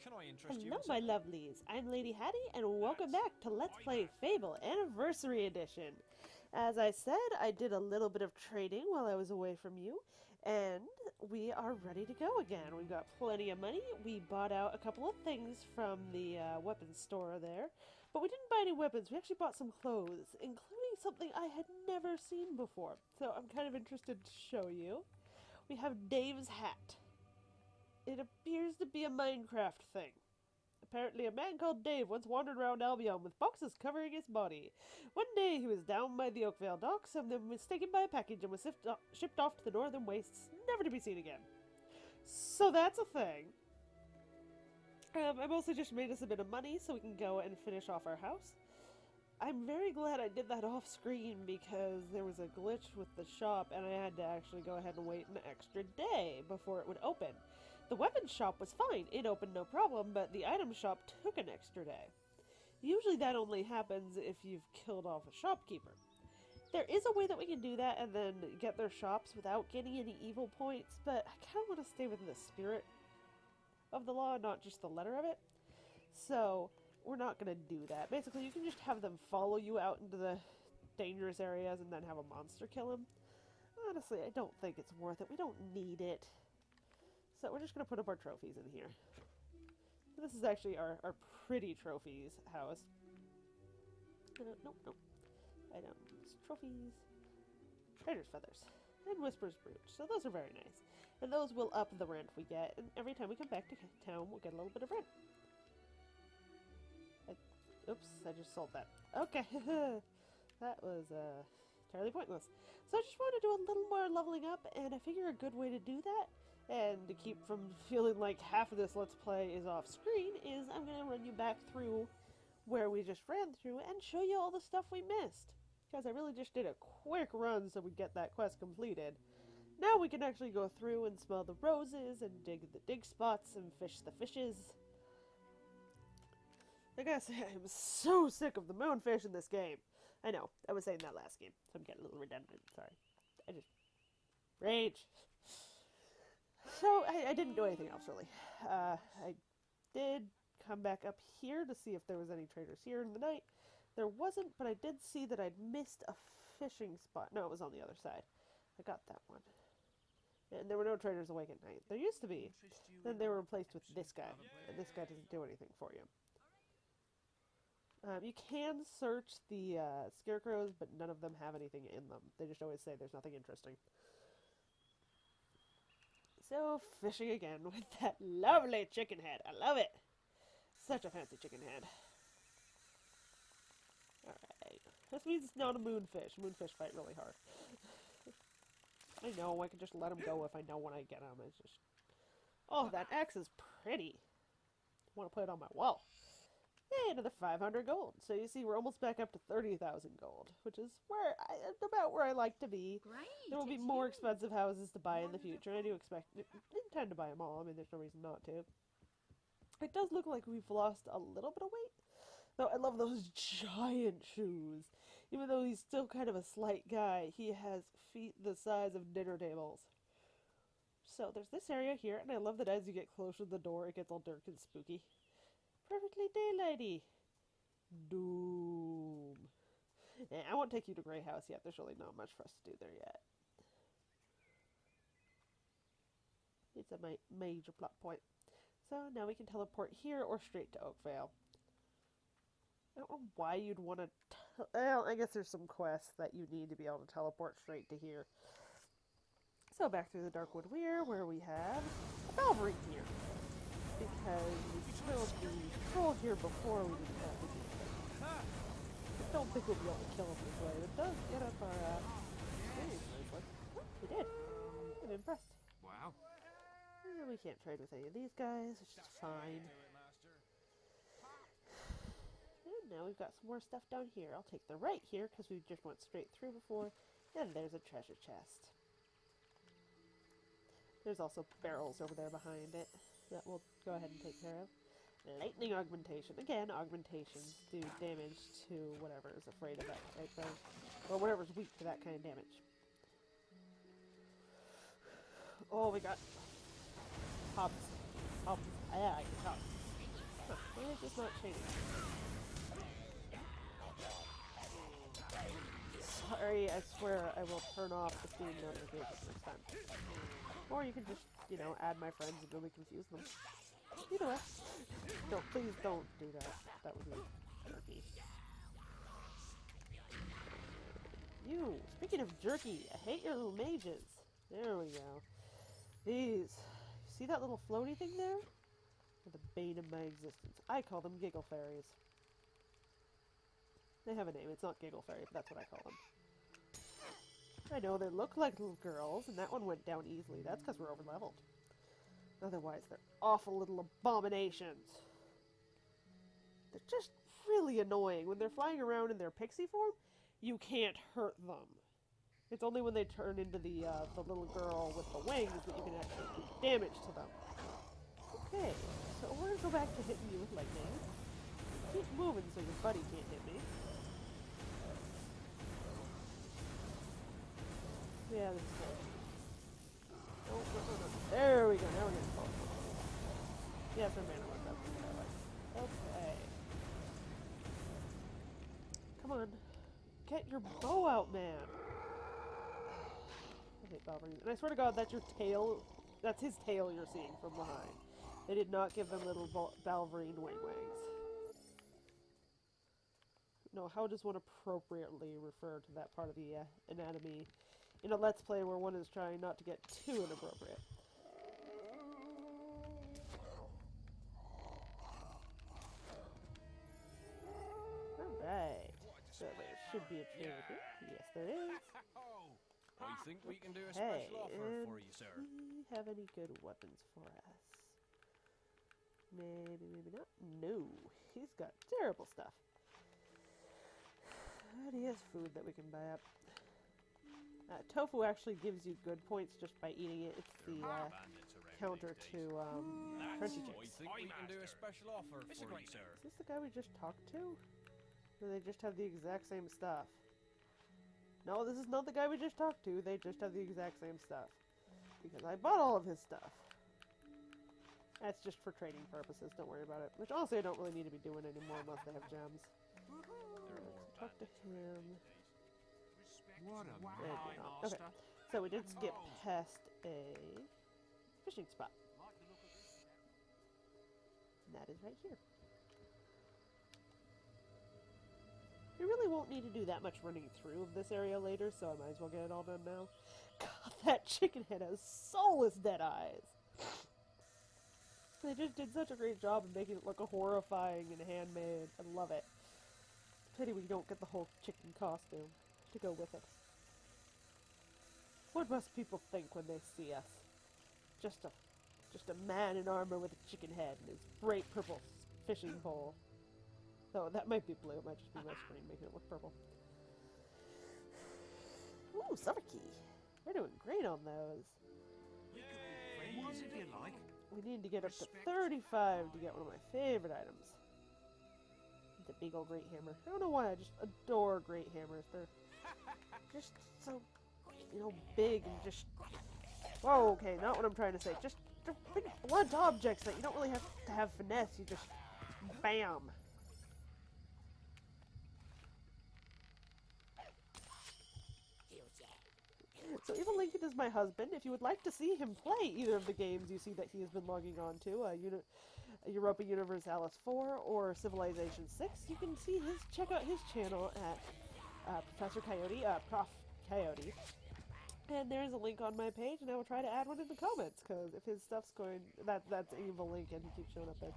can I interest you Hello, in my something? lovelies. I'm Lady Hatty, and welcome Lads, back to Let's I Play have Fable Anniversary Edition. As I said, I did a little bit of trading while I was away from you, and we are ready to go again. We've got plenty of money. We bought out a couple of things from the weapons store there, but we didn't buy any weapons. We actually bought some clothes, including something I had never seen before. So I'm kind of interested to show you. We have Dave's hat. It appears to be a Minecraft thing. Apparently, a man called Dave once wandered around Albion with boxes covering his body. One day, he was down by the Oakvale docks and then was taken by a package and was shipped off to the northern wastes, never to be seen again. So that's a thing. I mostly just made us a bit of money so we can go and finish off our house. I'm very glad I did that off screen because there was a glitch with the shop and I had to actually go ahead and wait an extra day before it would open. The weapons shop was fine, it opened no problem, but the item shop took an extra day. Usually that only happens if you've killed off a shopkeeper. There is a way that we can do that and then get their shops without getting any evil points, but I kind of want to stay within the spirit of the law, not just the letter of it. So, we're not going to do that. Basically, you can just have them follow you out into the dangerous areas and then have a monster kill him. Honestly, I don't think it's worth it. We don't need it. So we're just going to put up our trophies in here. This is actually our pretty trophies house. Nope. Items, trophies, trader's feathers, and whisper's brooch. So those are very nice. And those will up the rent we get. And every time we come back to town, we'll get a little bit of rent. Oops, I just sold that. Okay, that was entirely pointless. So I just want to do a little more leveling up, and I figure a good way to do that, and to keep from feeling like half of this Let's Play is off screen, is I'm going to run you back through where we just ran through and show you all the stuff we missed. Because I really just did a quick run so we get that quest completed. Now we can actually go through and smell the roses, and dig the dig spots, and fish the fishes. I gotta say, I'm so sick of the moonfish in this game. I know, I was saying that last game, so I'm getting a little redundant, sorry. I just... rage. So, I didn't do anything else, really. I did come back up here to see if there was any traders here in the night. There wasn't, but I did see that I'd missed a fishing spot. No, it was on the other side. I got that one. And there were no traders awake at night. There used to be. Then they were replaced with this guy, and this guy doesn't do anything for you. You can search the scarecrows, but none of them have anything in them. They just always say there's nothing interesting. So, fishing again with that lovely chicken head. I love it! Such a fancy chicken head. Alright. This means it's not a moonfish. Moonfish fight really hard. I know, I can just let them go if I know when I get them. It's just... oh, that axe is pretty. I want to put it on my wall. Yay, another 500 gold. So you see, we're almost back up to 30,000 gold, which is about where I like to be. Great. There will be more expensive houses to buy in the future, and I do intend to buy them all. I mean, there's no reason not to. It does look like we've lost a little bit of weight, though I love those giant shoes. Even though he's still kind of a slight guy, he has feet the size of dinner tables. So there's this area here, and I love that as you get closer to the door, it gets all dark and spooky. Perfectly daylighty. Doom. I won't take you to Grey House yet. There's really not much for us to do there yet. It's a major plot point. So now we can teleport here or straight to Oakvale. I don't know why you'd want to... well, I guess there's some quests that you need to be able to teleport straight to here. So back through the Darkwood Weir, where we have a Valkyrie here. Because we killed the troll here before we did that. I don't think we'll be able to kill him this way. It does get up our experience nicely. We did. I'm impressed. Wow. And we can't trade with any of these guys, which is fine. And now we've got some more stuff down here. I'll take the right here because we just went straight through before. And there's a treasure chest. There's also barrels over there behind it that we'll go ahead and take care of. Lightning augmentation. Again, augmentations do damage to whatever is afraid of that type of... or whatever's weak to that kind of damage. Oh, we got... hops. Hops. Yeah, I can talk. Huh, why is this not changing? Sorry, I swear I will turn off the Steam notifications next time. Or you can just, you know, add my friends and really confuse them. Either way. No, please don't do that. That would be jerky. You! Speaking of jerky, I hate your little mages. There we go. These. See that little floaty thing there? They're the bane of my existence. I call them giggle fairies. They have a name. It's not giggle fairy, but that's what I call them. I know they look like little girls, and that one went down easily. That's because we're over-leveled. Otherwise, they're awful little abominations. They're just really annoying. When they're flying around in their pixie form, you can't hurt them. It's only when they turn into the little girl with the wings that you can actually do damage to them. Okay, so we're gonna go back to hitting you with lightning. Keep moving so your buddy can't hit me. Yeah, this is good. Oh, no. There we go, now we're getting close. Yeah, for mana runs, that's what I like. Okay. Come on. Get your bow out, man! I hate Balverine. And I swear to God, that's your tail. That's his tail you're seeing from behind. They did not give them little Balverine wing-wangs. No, how does one appropriately refer to that part of the anatomy in a Let's Play where one is trying not to get too inappropriate? Alright. So there should be a trainer here. Yes, there is. I think we can do a special offer for you, sir. Do we have any good weapons for us? Maybe, maybe not. No. He's got terrible stuff. But he has food that we can buy up. Tofu actually gives you good points just by eating it. It's the counter to crunchy chicks. I think we can do a special offer for you, sir. Is this the guy we just talked to? Or they just have the exact same stuff? No, this is not the guy we just talked to. They just have the exact same stuff. Because I bought all of his stuff. That's just for trading purposes. Don't worry about it. Which honestly I don't really need to be doing anymore unless they have gems. Talk to him. What a Okay, so we did skip past a fishing spot. And that is right here. We really won't need to do that much running through of this area later, so I might as well get it all done now. God, that chicken head has soulless dead eyes. They just did such a great job of making it look horrifying and handmade. I love it. Pity we don't get the whole chicken costume to go with it. What must people think when they see us? Just a man in armor with a chicken head and his bright purple fishing pole. Oh, that might be blue. It might just be my screen making it look purple. Ooh, summer key. We're doing great on those. friends, if you like. We need to get up to 35 to get one of my favorite items. The big old great hammer. I don't know why, I just adore great hammers. They're just so, you know, big and just... Whoa, okay, not what I'm trying to say. Just big blunt objects that you don't really have to have finesse. You just... BAM! So Evil Lincoln is my husband. If you would like to see him play either of the games you see that he has been logging on to, Europa Universalis 4 or Civilization 6, you can see check out his channel at Professor Coyote, Prof Coyote. And there's a link on my page, and I will try to add one in the comments, because if his stuff's going... That's Evil Lincoln, he keeps showing up there.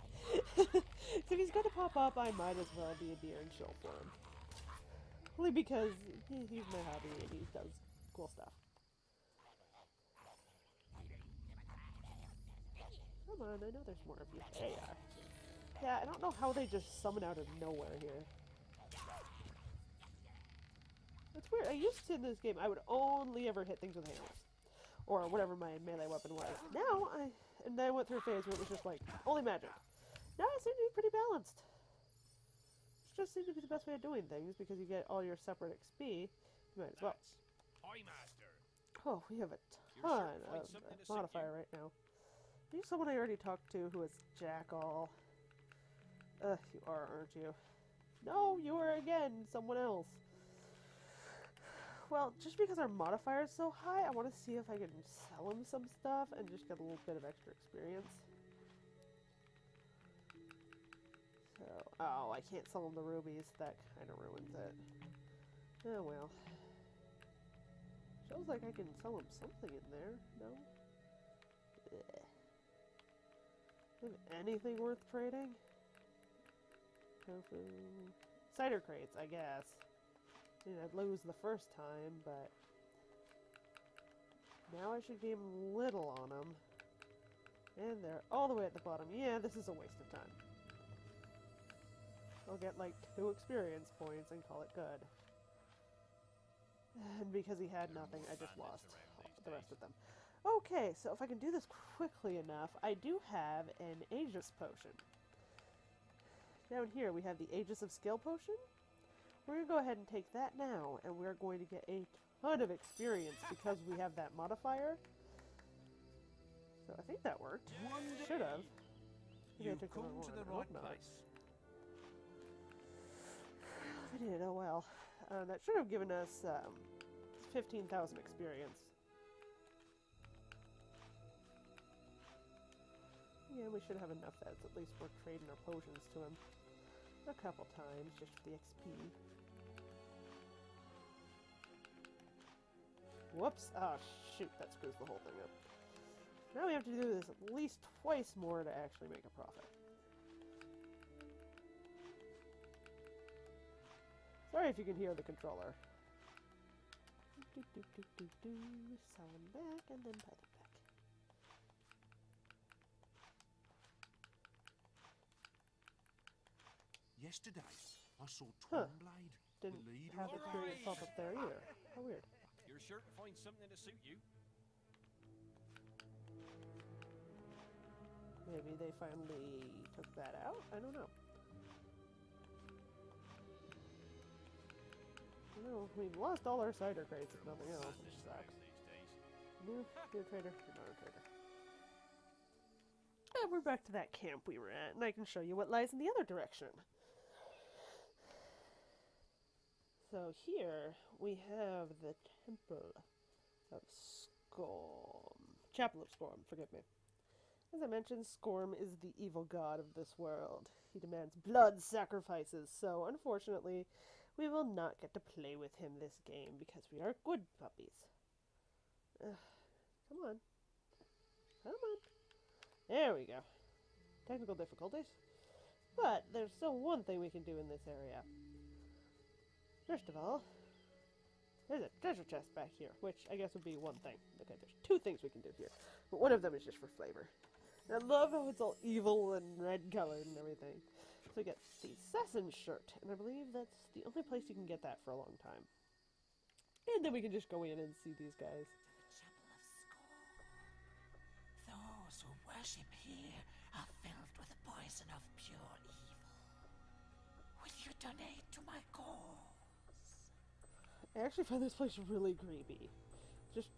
So if he's going to pop up, I might as well be a deer and chill for him. Only because he's my hobby, and he does cool stuff. Come on, I know there's more of you. There you are. Yeah, I don't know how they just summon out of nowhere here. It's weird. I used to, in this game, I would only ever hit things with hammers. Or whatever my melee weapon was. Now, and then I went through a phase where it was just like, only magic. Now it seems to be pretty balanced. It just seems to be the best way of doing things, because you get all your separate XP. You might as well. Oh, we have a ton of modifier right now. There's someone I already talked to who is Jackal. You are, aren't you? No, you are again someone else. Well, just because our modifier is so high, I want to see if I can sell him some stuff and just get a little bit of extra experience. So, oh, I can't sell him the rubies. That kind of ruins it. Oh well. Shows like I can sell him something in there. No? Ugh. Have anything worth trading? Tofu. Cider crates, I guess. I mean, I'd lose the first time, but now I should gain little on them. And they're all the way at the bottom. Yeah, this is a waste of time. I'll get like 2 experience points and call it good. And because he had nothing, I just lost the rest of them. Okay, so if I can do this quickly enough, I do have an Aegis potion. Down here we have the Aegis of Skill potion. We're going to go ahead and take that now, and we're going to get a ton of experience because we have that modifier. So I think that worked. Should have. You've come to the right place. I did, oh well. That should have given us 15,000 experience. Yeah, we should have enough that at least we're trading our potions to him a couple times just for the XP. Whoops! Oh shoot, that screws the whole thing up. Now we have to do this at least twice more to actually make a profit. Sorry if you can hear the controller. Sell them back and then put them back. Yesterday, I saw Twinblade, the Didn't leader have of the experience bandits. pop up there either. How weird. You're sure to find something to suit you. Maybe they finally took that out? I don't know. No, we've lost all our cider crates if nothing else, which sucks. No, you're a trader. You're not a trader. And we're back to that camp we were at, and I can show you what lies in the other direction. So here we have the Temple of Scorm. Chapel of Scorm, forgive me. As I mentioned, Scorm is the evil god of this world. He demands blood sacrifices, so unfortunately, we will not get to play with him this game because we are good puppies. Come on. Come on. There we go. Technical difficulties. But there's still one thing we can do in this area. First of all, there's a treasure chest back here, which I guess would be one thing. Okay, there's 2 things we can do here. But one of them is just for flavor. And I love how it's all evil and red colored and everything. So we get the Assassin shirt, and I believe that's the only place you can get that for a long time. And then we can just go in and see these guys. The Chapel of Scorn. Those who worship here are filled with the poison of pure evil. Will you donate to my cause? I actually find this place really creepy. Just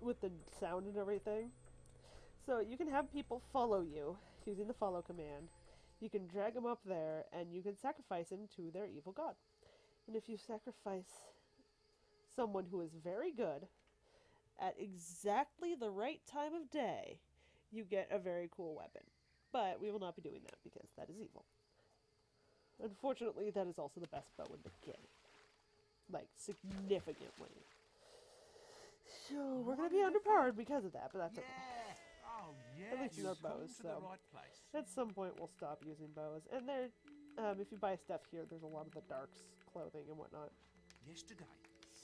with the sound and everything. So you can have people follow you using the follow command. You can drag them up there, and you can sacrifice him to their evil god. And if you sacrifice someone who is very good at exactly the right time of day, you get a very cool weapon. But we will not be doing that because that is evil. Unfortunately, that is also the best bow in the game. Like, significantly. So, we're going to be underpowered because of that, but that's okay. Oh, yeah. At least in our You've come bows, to so the right place. at some point we'll stop using bows. And there, if you buy stuff here, there's a lot of the darks clothing and whatnot. Yesterday,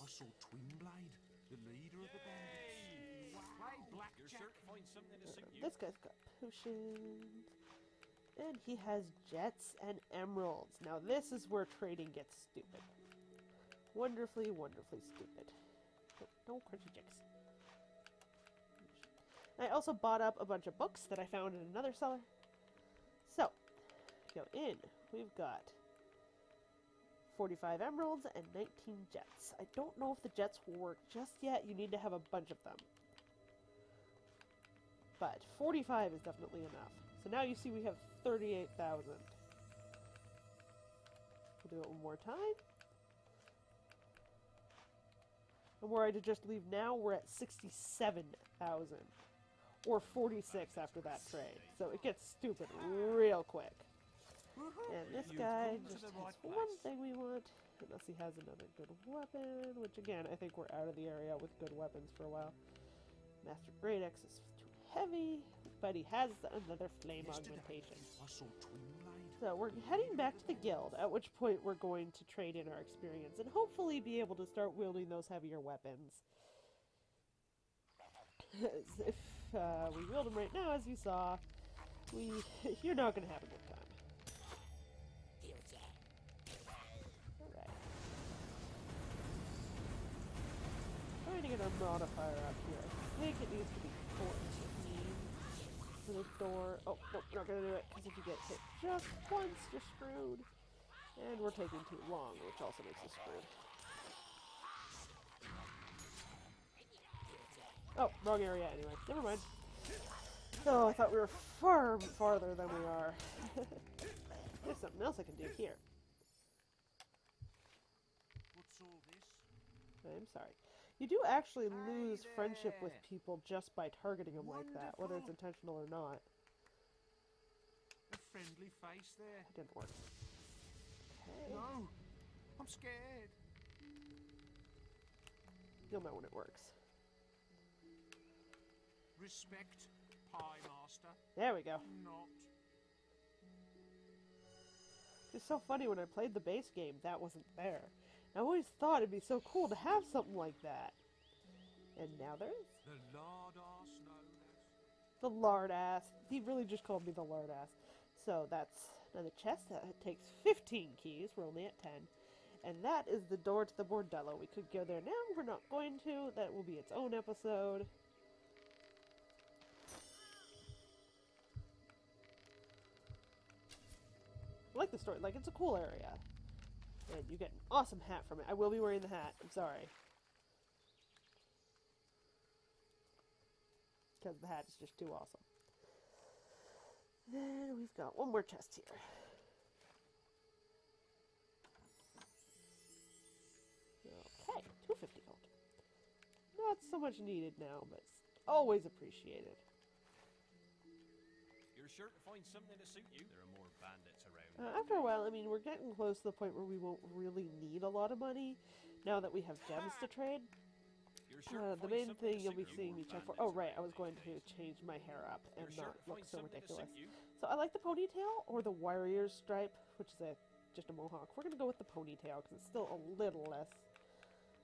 I saw Twinblade, the leader of the bandits. Play You're blackjack. sure to find something to suit you. This guy's got potions. And he has jets and emeralds. Now this is where trading gets stupid. Wonderfully, wonderfully stupid. No crunchy chicks. I also bought up a bunch of books that I found in another cellar. So, go in. We've got 45 emeralds and 19 jets. I don't know if the jets will work just yet. You need to have a bunch of them. But 45 is definitely enough. So now you see we have 38,000. do it one more time. And were I to just leave now, we're at 67,000. Or 46 after that trade. So it gets stupid real quick. And this guy just has one thing we want. Unless he has another good weapon. Which again, I think we're out of the area with good weapons for a while. Master Great Axe is too heavy. But he has another flame augmentation. I saw twin blade. So we're heading back to the guild. At which point we're going to trade in our experience. And hopefully be able to start wielding those heavier weapons. If we wield them right now, as you saw, you're not going to have a good time. Alright. Trying to get our modifier up here. I think it needs to be 14 for the door. Oh, nope, we're not going to do it, because if you get hit just once, you're screwed. And we're taking too long, which also makes us screwed. Oh, wrong area anyway. Never mind. Oh, I thought we were far farther than we are. There's something else I can do here. What's all this? I'm sorry. You do actually lose friendship with people just by targeting them like that, whether it's intentional or not. A friendly face there. It didn't work. Okay. No, I'm scared. You'll know when it works. Respect, Pie Master. There we go. Not. It's so funny, when I played the base game, that wasn't there. I always thought it'd be so cool to have something like that. And now there is. The lard ass known as. The lard ass. He really just called me the lard ass. So that's another chest. That takes 15 keys. We're only at 10. And that is the door to the bordello. We could go there now. We're not going to. That will be its own episode. I like the story. Like, it's a cool area. And you get an awesome hat from it. I will be wearing the hat. I'm sorry. Because the hat is just too awesome. Then we've got one more chest here. Okay, 250 gold. Not so much needed now, but always appreciated. You're sure to find something to suit you. There are more bandits around. After a while, I mean, we're getting close to the point where we won't really need a lot of money now that we have gems to trade. You're sure to The find main something thing to you'll be suit seeing you. me check for. Oh, right, I was going to change my hair up and You're sure not to look find so something to ridiculous. suit you. So I like the ponytail or the warrior's stripe, which is just a mohawk. We're gonna go with the ponytail because it's still a little less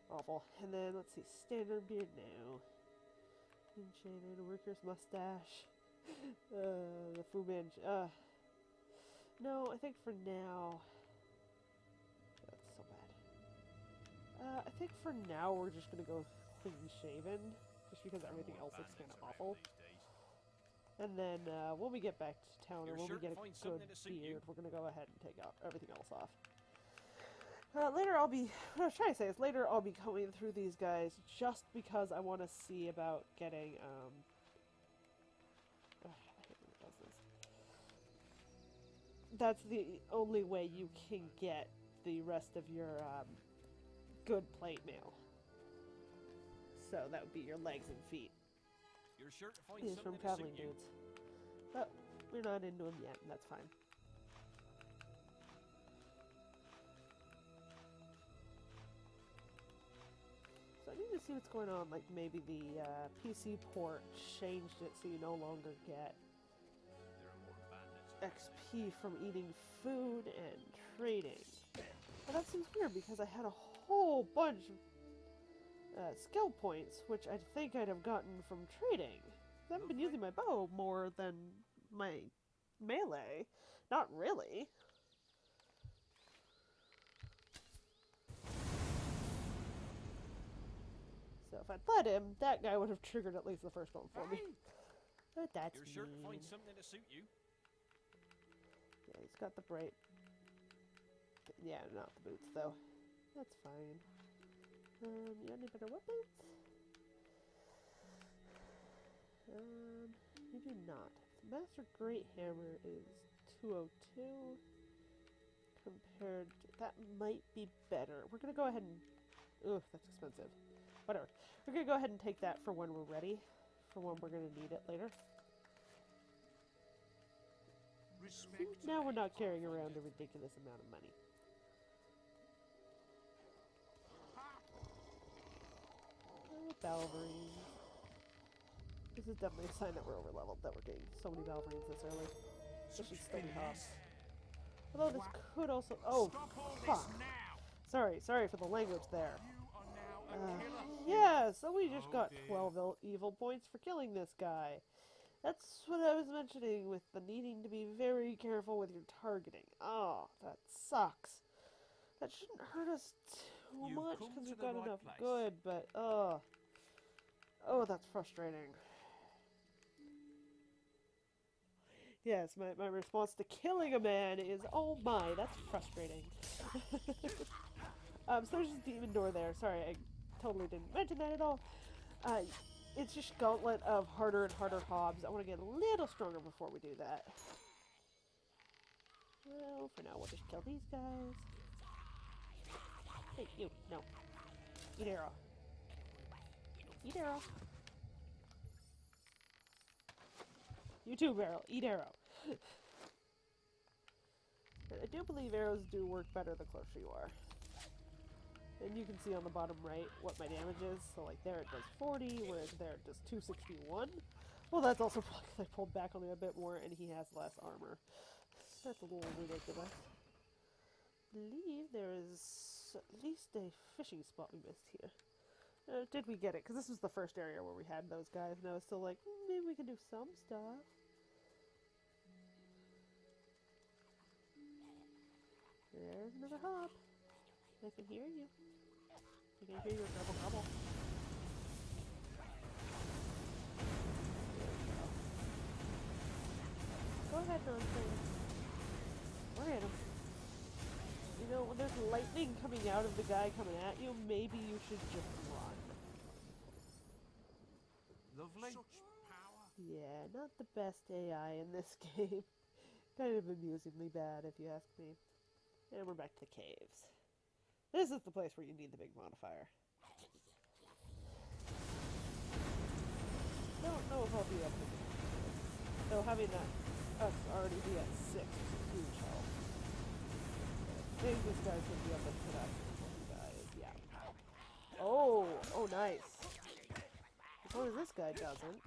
awful. And then let's see, standard beard now. Clean shaven, worker's mustache. The Fu Manchu. No, I think for now. That's so bad. I think for now we're just gonna go clean shaven, just because everything else looks kind of awful. And then when we get back to town, or when we get a good beard, we're gonna go ahead and take out everything else off. Later I'll be, what I was trying to say is later I'll be going through these guys just because I want to see about getting, I hate when it does this. That's the only way you can get the rest of your, good plate mail. So that would be your legs and feet. You're sure to find These something from to traveling suit you. dudes. But we're not into them yet, and that's fine. So I need to see what's going on. Like maybe the PC port changed it so you no longer get There are more bandits around. XP from eating food and trading. But that seems weird because I had a whole bunch of skill points, which I think I'd have gotten from trading. I haven't been using my bow more than my melee. Not really. So if I'd let him, that guy would have triggered at least the first one for me. But that's You're sure to mean. find something to suit you. Yeah, he's got the braid. Yeah, not the boots though. That's fine. You got any better weapons? You do not. The Master Great Hammer is 202. compared to... That might be better. We're gonna go ahead and... Ugh, that's expensive. Whatever. We're gonna go ahead and take that for when we're ready. For when we're gonna need it later. See, now we're not carrying around a ridiculous amount of money. Oh, Balverines. This is definitely a sign that we're over-leveled, that we're getting so many Balverines this early. Especially steady hops. Although this could also... Oh, fuck. Sorry for the language there. Yeah, so we just got 12 evil points for killing this guy. That's what I was mentioning with the needing to be very careful with your targeting. Oh, that sucks. That shouldn't hurt us too much because we've got enough good, but oh, that's frustrating. Yes, my response to killing a man is, oh my, that's frustrating. So there's just a demon door there. Sorry, I totally didn't mention that at all. It's just gauntlet of harder and harder hobs. I want to get a little stronger before we do that. Well, for now, we'll just kill these guys. Hey, you, no. Eat arrow. Eat arrow. You too, Barrel. Eat arrow. I do believe arrows do work better the closer you are. And you can see on the bottom right what my damage is. So like there it does 40, whereas there it does 261. Well, that's also probably because I pulled back on him a bit more and he has less armor. That's a little ridiculous. I believe there is at least a fishing spot we missed here. Did we get it? Because this was the first area where we had those guys and I was still like, maybe we can do some stuff. There's another hop. I can hear you. I can hear your gobble gobble. Go ahead, nonsense. We're at him. You know, when there's lightning coming out of the guy coming at you, maybe you should just run. Lovely. Yeah, not the best AI in this game. Kind of amusingly bad, if you ask me. And we're back to the caves. This is the place where you need the big modifier. Don't know if I'll be able to do it. So having that us already be at 6 is a huge help. I think this guy's gonna be able to put up with you guys. Yeah. Oh, nice. As long as this guy doesn't.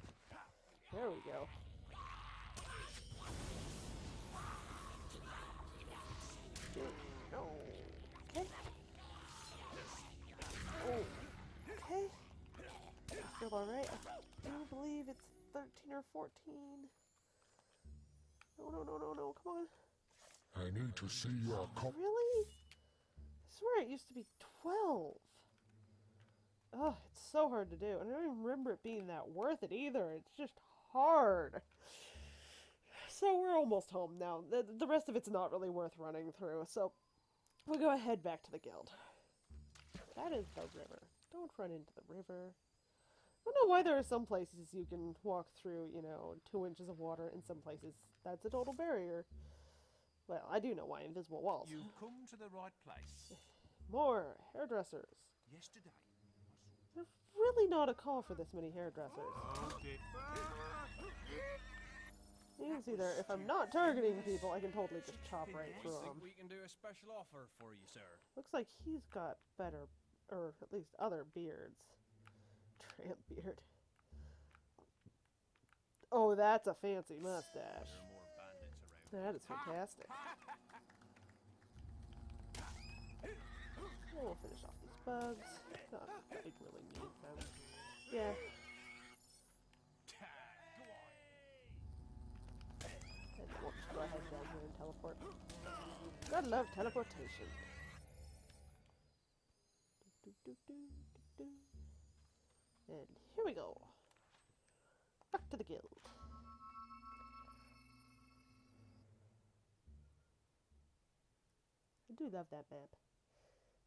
There we go. No. Okay. Oh. Okay. Still alright. I do believe it's 13 or 14. No. Come on. I need to see your cop. Really? I swear it used to be 12. Oh, it's so hard to do. And I don't even remember it being that worth it either. It's just hard. So we're almost home now. The rest of it's not really worth running through. So we'll go ahead back to the guild. That is the river. Don't run into the river. I don't know why there are some places you can walk through, 2 inches of water, and some places that's a total barrier. Well, I do know why. Invisible walls. You've come to the right place. More hairdressers. Yesterday, There's really not a call for this many hairdressers. okay. You can see there, if I'm not targeting people, I can totally just chop right through them. We can do a special offer for you, sir. Looks like he's got better, or at least other beards. Tramp beard. Oh, that's a fancy mustache. There are more bandits around. That is fantastic. And we'll finish off these bugs. Not that we really need them. Yeah. And we'll just go ahead down here and teleport. Gotta love teleportation. And here we go. Back to the guild. I do love that map.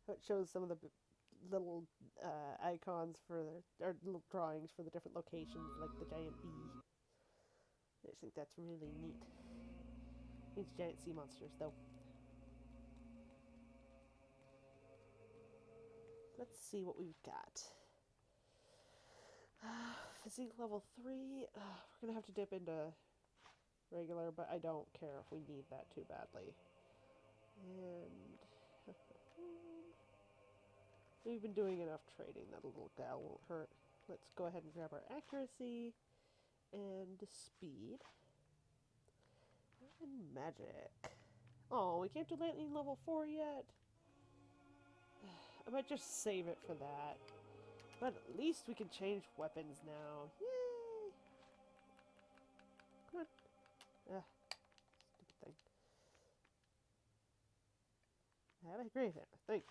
How it shows some of the little icons for or little drawings for the different locations, like the giant bee. I just think that's really neat. These giant sea monsters, though. let's see what we've got. Physique level 3. We're gonna have to dip into regular, but I don't care if we need that too badly. And we've been doing enough trading that a little gal won't hurt. Let's go ahead and grab our accuracy and speed and magic. Oh, we can't do lightning level 4 yet. I might just save it for that. But at least we can change weapons now. Yay! Come on. Stupid thing. Have a great hammer. Thank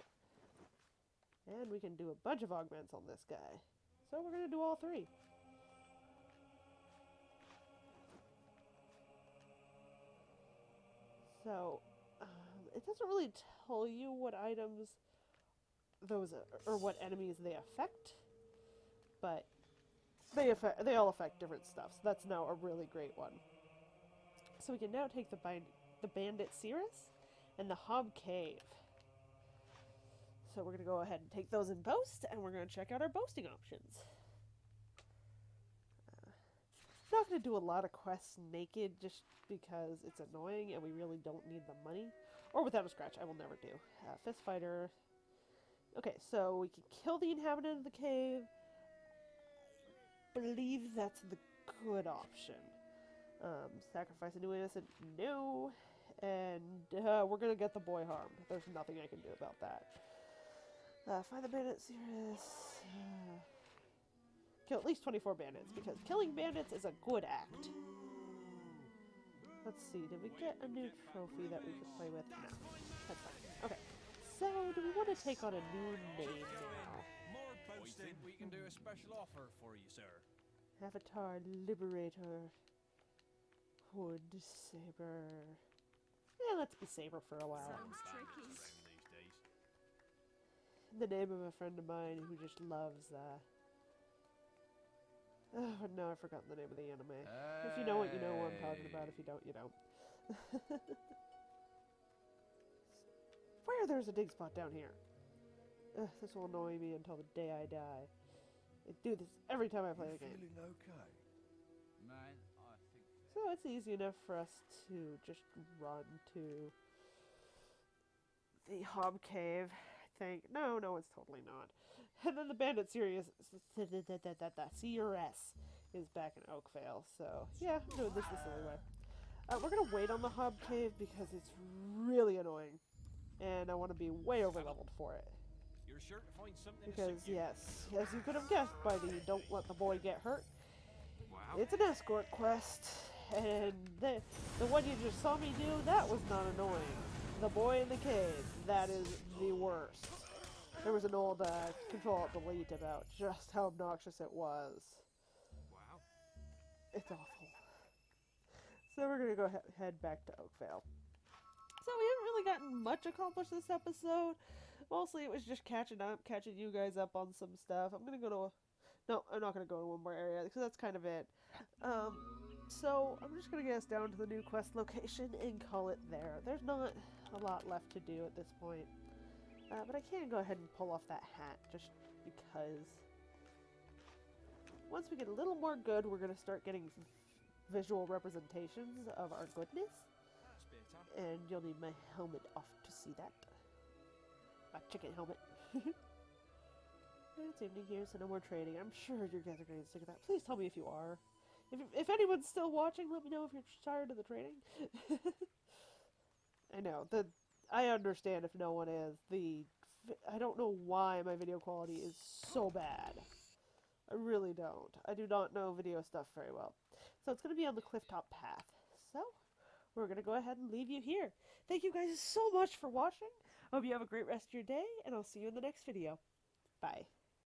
you. And we can do a bunch of augments on this guy. So we're going to do all 3. So, it doesn't really tell you what items those or what enemies they affect, but they all affect different stuff. So that's now a really great one. So we can now take the Bandit Cirrus and the Hob Cave. So we're going to go ahead and take those in boast, and we're going to check out our boasting options. I'm not going to do a lot of quests naked just because it's annoying and we really don't need the money. Or without a scratch, I will never do. Fist Fighter. Okay, so we can kill the inhabitant of the cave. I believe that's the good option. Sacrifice a new innocent. No. And we're going to get the boy harmed. There's nothing I can do about that. Find the bandit Cirrus. Kill at least 24 bandits, because killing bandits is a good act. Let's see, did we get a new trophy that we could play with? No. That's fine. Okay. So, do we want to take on a new name now? I think we can do a special offer for you, sir. Avatar, Liberator, Hood, Saber. Yeah, let's be Saber for a while. Sounds tricky. In the name of a friend of mine who just loves, oh, no, I've forgotten the name of the anime. If you know what, you know what I'm talking about. If you don't, you don't. Where there's a dig spot down here. This will annoy me until the day I die. I do this every time I play the game. Feeling okay? Man, I think... So it's easy enough for us to just run to the Hob Cave, I think. No, it's totally not. And then the Bandit Cirrus is back in Oakvale. So, yeah, I'm doing this the silly way. We're going to wait on the Hob Cave because it's really annoying. And I want to be way over-leveled for it. You're sure to find something Because, to suit you. yes, as you could have guessed by the Don't Let the Boy Get Hurt, Wow. it's an escort quest. And the one you just saw me do, that was not annoying. The boy in the cave, that is the worst. There was an old Control-Alt-Delete about just how obnoxious it was. Wow. It's awful. So we're going to go head back to Oakvale. So we haven't really gotten much accomplished this episode. Mostly it was just catching you guys up on some stuff. I'm going to go to... No, I'm not going to go to one more area because that's kind of it. So I'm just going to get us down to the new quest location and call it there. There's not a lot left to do at this point. But I can go ahead and pull off that hat just because once we get a little more good, we're going to start getting visual representations of our goodness. That's better. And you'll need my helmet off to see that. My chicken helmet. It's evening here, so no more trading. I'm sure you guys are getting sick of that. Please tell me if you are. If anyone's still watching, let me know if you're tired of the trading. I know. I understand if no one is. I don't know why my video quality is so bad. I really don't. I do not know video stuff very well. So it's going to be on the clifftop path. So we're going to go ahead and leave you here. Thank you guys so much for watching. Hope you have a great rest of your day, and I'll see you in the next video. Bye.